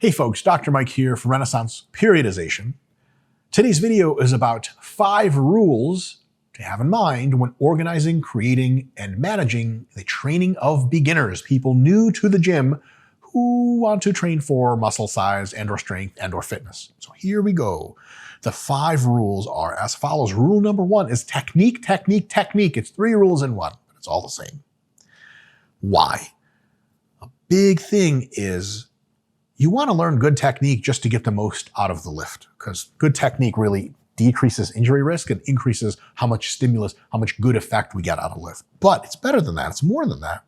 Hey folks, Dr. Mike here for Renaissance Periodization. Today's video is about 5 rules to have in mind when organizing, creating, and managing the training of beginners, people new to the gym who want to train for muscle size and or strength and or fitness. So here we go. The 5 rules are as follows. Rule number 1 is technique, technique, technique. It's 3 rules in 1, but it's all the same. Why? A big thing is you want to learn good technique just to get the most out of the lift, because good technique really decreases injury risk and increases how much stimulus, how much good effect we get out of lift. But it's better than that. It's more than that.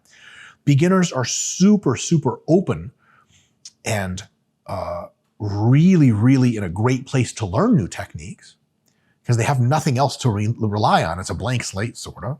Beginners are super, super open and really in a great place to learn new techniques because they have nothing else to rely on. It's a blank slate, sort of.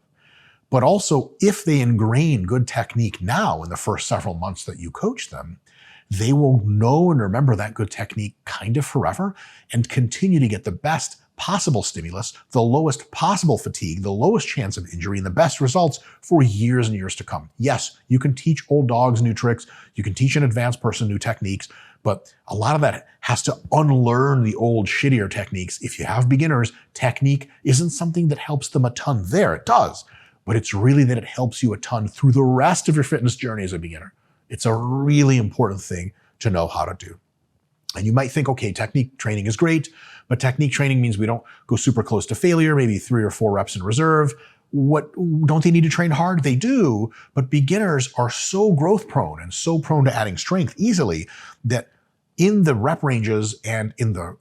But also, if they ingrain good technique now in the first several months that you coach them, they will know and remember that good technique kind of forever and continue to get the best possible stimulus, the lowest possible fatigue, the lowest chance of injury, and the best results for years and years to come. Yes, you can teach old dogs new tricks. You can teach an advanced person new techniques, but a lot of that has to unlearn the old shittier techniques. If you have beginners, technique isn't something that helps them a ton there. It does, but it's really that it helps you a ton through the rest of your fitness journey as a beginner. It's a really important thing to know how to do. And you might think, okay, technique training is great, but technique training means we don't go super close to failure, maybe 3 or 4 reps in reserve. What, don't they need to train hard? They do, but beginners are so growth prone and so prone to adding strength easily that in the rep ranges and in the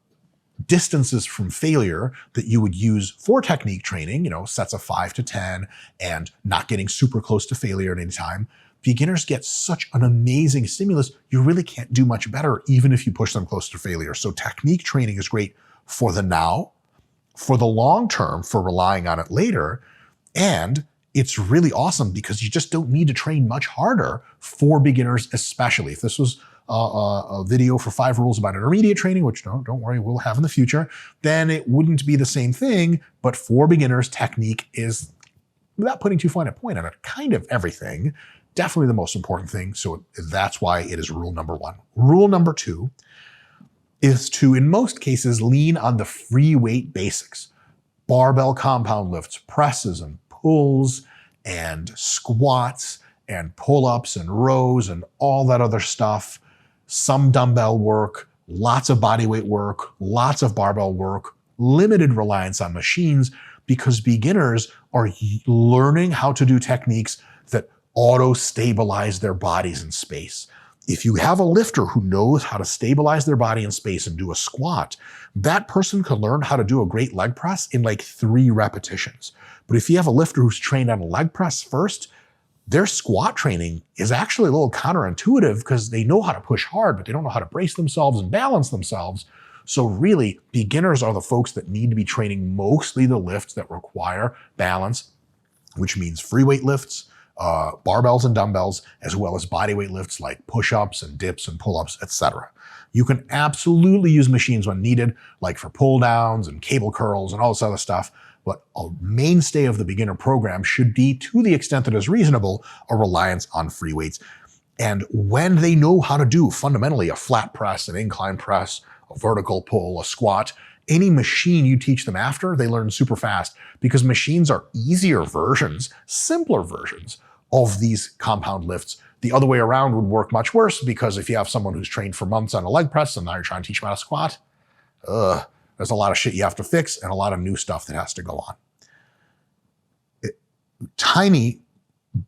distances from failure that you would use for technique training, sets of 5 to 10 and not getting super close to failure at any time, beginners get such an amazing stimulus, you really can't do much better even if you push them close to failure. So technique training is great for the now, for the long term, for relying on it later, and it's really awesome because you just don't need to train much harder for beginners, especially. If this was a video for 5 rules about intermediate training, which don't worry, we'll have in the future, then it wouldn't be the same thing. But for beginners, technique is, without putting too fine a point on it, kind of everything. Definitely the most important thing. So that's why it is rule number 1. Rule number 2 is to, in most cases, lean on the free weight basics. Barbell compound lifts, presses and pulls and squats and pull-ups and rows and all that other stuff. Some dumbbell work, lots of body weight work, lots of barbell work, limited reliance on machines, because beginners are learning how to do techniques that auto-stabilize their bodies in space. If you have a lifter who knows how to stabilize their body in space and do a squat, that person can learn how to do a great leg press in like 3 repetitions. But if you have a lifter who's trained on a leg press first, their squat training is actually a little counterintuitive because they know how to push hard, but they don't know how to brace themselves and balance themselves. So really, beginners are the folks that need to be training mostly the lifts that require balance, which means free weight lifts, barbells and dumbbells, as well as bodyweight lifts like push-ups and dips and pull-ups, etc. You can absolutely use machines when needed, like for pull-downs and cable curls and all this other stuff, but a mainstay of the beginner program should be, to the extent that is reasonable, a reliance on free weights. And when they know how to do fundamentally a flat press, an incline press, a vertical pull, a squat, any machine you teach them after, they learn super fast because machines are easier versions, simpler versions of these compound lifts. The other way around would work much worse because if you have someone who's trained for months on a leg press and now you're trying to teach them how to squat, there's a lot of shit you have to fix and a lot of new stuff that has to go on. Tiny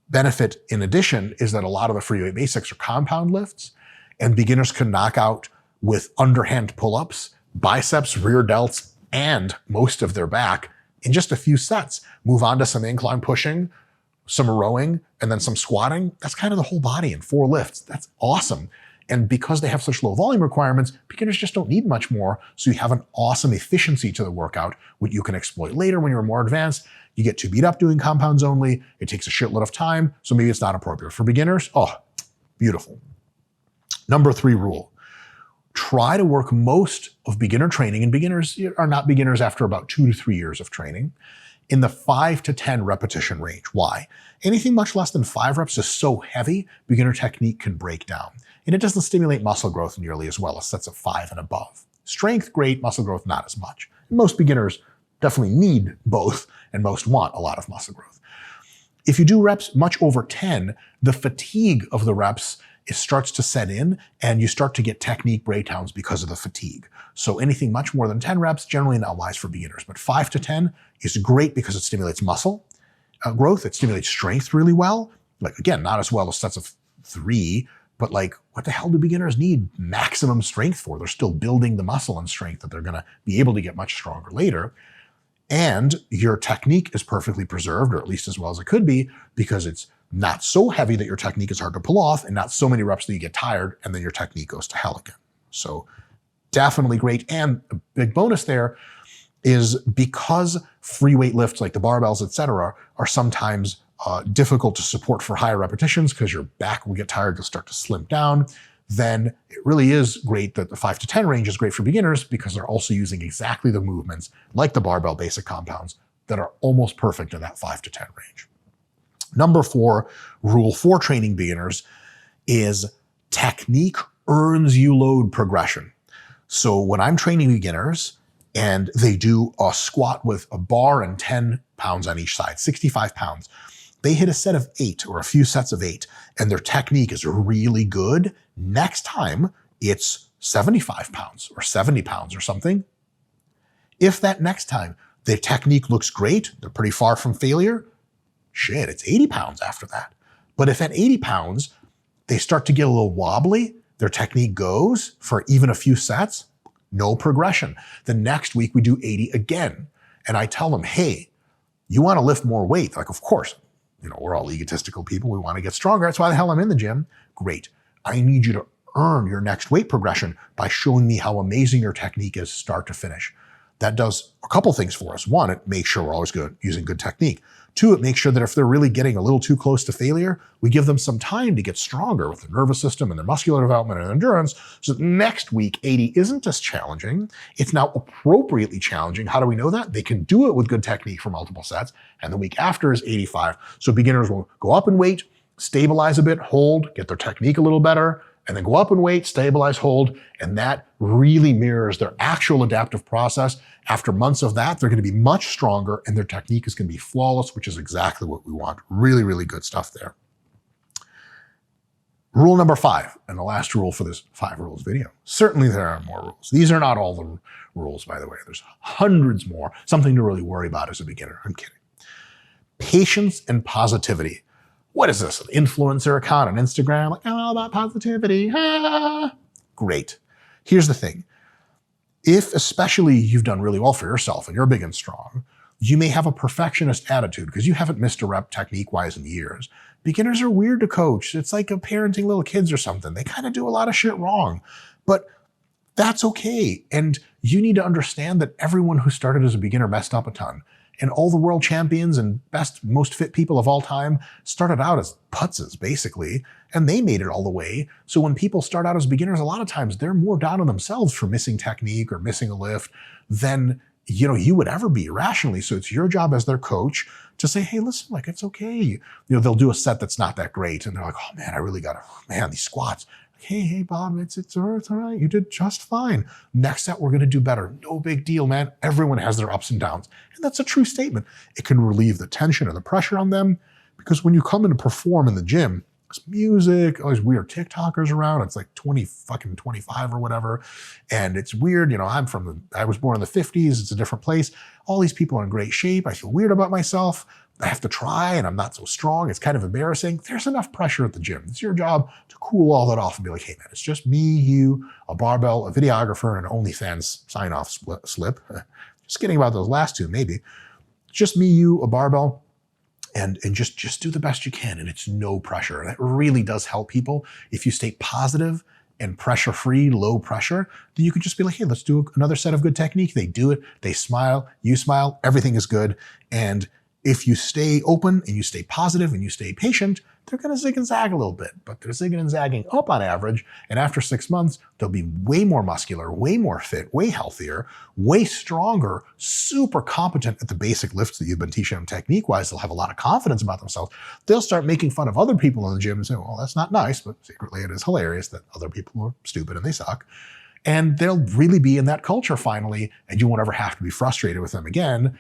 benefit in addition is that a lot of the free weight basics are compound lifts and beginners can knock out with underhand pull-ups, biceps, rear delts, and most of their back in just a few sets. Move on to some incline pushing, some rowing, and then some squatting. That's kind of the whole body in 4 lifts. That's awesome. And because they have such low volume requirements, beginners just don't need much more. So you have an awesome efficiency to the workout, which you can exploit later when you're more advanced. You get too beat up doing compounds only. It takes a shitload of time. So maybe it's not appropriate for beginners. Oh, beautiful. Number 3 rule. Try to work most of beginner training, and beginners are not beginners after about 2 to 3 years of training, in the 5 to 10 repetition range. Why? Anything much less than 5 reps is so heavy, beginner technique can break down. And it doesn't stimulate muscle growth nearly as well as sets of 5 and above. Strength, great. Muscle growth, not as much. Most beginners definitely need both, and most want a lot of muscle growth. If you do reps much over 10, the fatigue of the reps starts to set in, and you start to get technique breakdowns because of the fatigue. So anything much more than 10 reps, generally not wise for beginners. But 5 to 10 is great because it stimulates muscle growth. It stimulates strength really well. Like, again, not as well as sets of 3, but like, what the hell do beginners need maximum strength for? They're still building the muscle and strength that they're going to be able to get much stronger later. And your technique is perfectly preserved, or at least as well as it could be, because it's not so heavy that your technique is hard to pull off, and not so many reps that you get tired and then your technique goes to hell again. So definitely great. And a big bonus there is because free weight lifts like the barbells, etc., are sometimes difficult to support for higher repetitions because your back will get tired, you'll start to slimp down, then it really is great that the 5 to 10 range is great for beginners because they're also using exactly the movements like the barbell basic compounds that are almost perfect in that 5 to 10 range. Number 4, rule for training beginners is technique earns you load progression. So when I'm training beginners and they do a squat with a bar and 10 pounds on each side, 65 pounds, they hit a set of 8 or a few sets of 8 and their technique is really good. Next time it's 75 pounds or 70 pounds or something. If that next time their technique looks great, they're pretty far from failure, shit, it's 80 pounds after that. But if at 80 pounds, they start to get a little wobbly, their technique goes for even a few sets, no progression. The next week we do 80 again. And I tell them, hey, you want to lift more weight? Like, of course, we're all egotistical people. We want to get stronger. That's why the hell I'm in the gym. Great. I need you to earn your next weight progression by showing me how amazing your technique is start to finish. That does a couple things for us. One, it makes sure we're always using good technique. 2, it makes sure that if they're really getting a little too close to failure, we give them some time to get stronger with their nervous system and their muscular development and endurance, so that next week 80 isn't as challenging. It's now appropriately challenging. How do we know that? They can do it with good technique for multiple sets, and the week after is 85. So beginners will go up in weight, stabilize a bit, hold, get their technique a little better, and then go up in weight, stabilize, hold, and that really mirrors their actual adaptive process. After months of that, they're going to be much stronger and their technique is going to be flawless, which is exactly what we want. Really, really good stuff there. Rule number 5, and the last rule for this 5 rules video. Certainly there are more rules. These are not all the rules, by the way. There's hundreds more. Something to really worry about as a beginner. I'm kidding. Patience and positivity. What is this, an influencer account on Instagram? Like, I'm all about positivity. Ah. Great. Here's the thing. If especially you've done really well for yourself and you're big and strong, you may have a perfectionist attitude because you haven't missed a rep technique-wise in years. Beginners are weird to coach. It's like parenting little kids or something. They kind of do a lot of shit wrong, but that's okay. And you need to understand that everyone who started as a beginner messed up a ton. And all the world champions and best, most fit people of all time started out as putzes, basically, and they made it all the way. So when people start out as beginners, a lot of times they're more down on themselves for missing technique or missing a lift than you would ever be rationally. So it's your job as their coach to say, hey, listen, like, it's okay. They'll do a set that's not that great, and they're like, oh man, I really got to, man, these squats. Hey, Bob, it's all right. You did just fine. Next set, we're going to do better. No big deal, man. Everyone has their ups and downs. And that's a true statement. It can relieve the tension and the pressure on them because when you come in to perform in the gym, there's music, all these weird TikTokers around. It's like 25 or whatever. And it's weird. I was born in the 50s. It's a different place. All these people are in great shape. I feel weird about myself. I have to try and I'm not so strong. It's kind of embarrassing. There's enough pressure at the gym. It's your job to cool all that off and be like, hey man, it's just me, you, a barbell, a videographer, and an OnlyFans sign-off slip. Just kidding about those last 2, maybe. It's just me, you, a barbell, and just do the best you can. And it's no pressure. That really does help people. If you stay positive and pressure-free, low pressure, then you can just be like, hey, let's do another set of good technique. They do it. They smile. You smile. Everything is good. And if you stay open and you stay positive and you stay patient, they're going to zig and zag a little bit, but they're zigging and zagging up on average. And after 6 months, they'll be way more muscular, way more fit, way healthier, way stronger, super competent at the basic lifts that you've been teaching them technique-wise. They'll have a lot of confidence about themselves. They'll start making fun of other people in the gym and say, well, that's not nice, but secretly it is hilarious that other people are stupid and they suck. And they'll really be in that culture finally, and you won't ever have to be frustrated with them again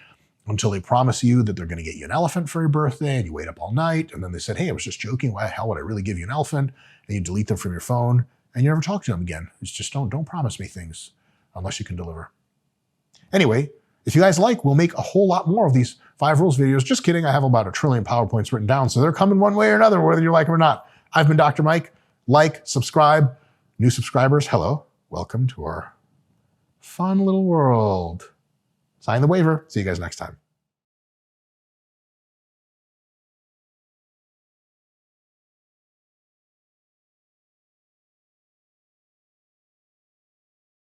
until they promise you that they're going to get you an elephant for your birthday, and you wait up all night, and then they said, hey, I was just joking, why the hell would I really give you an elephant? And you delete them from your phone, and you never talk to them again. It's just don't promise me things unless you can deliver. Anyway, if you guys like, we'll make a whole lot more of these 5 rules videos. Just kidding, I have about 1 trillion PowerPoints written down, so they're coming one way or another, whether you like them or not. I've been Dr. Mike. Like, subscribe. New subscribers, hello. Welcome to our fun little world. Sign the waiver. See you guys next time.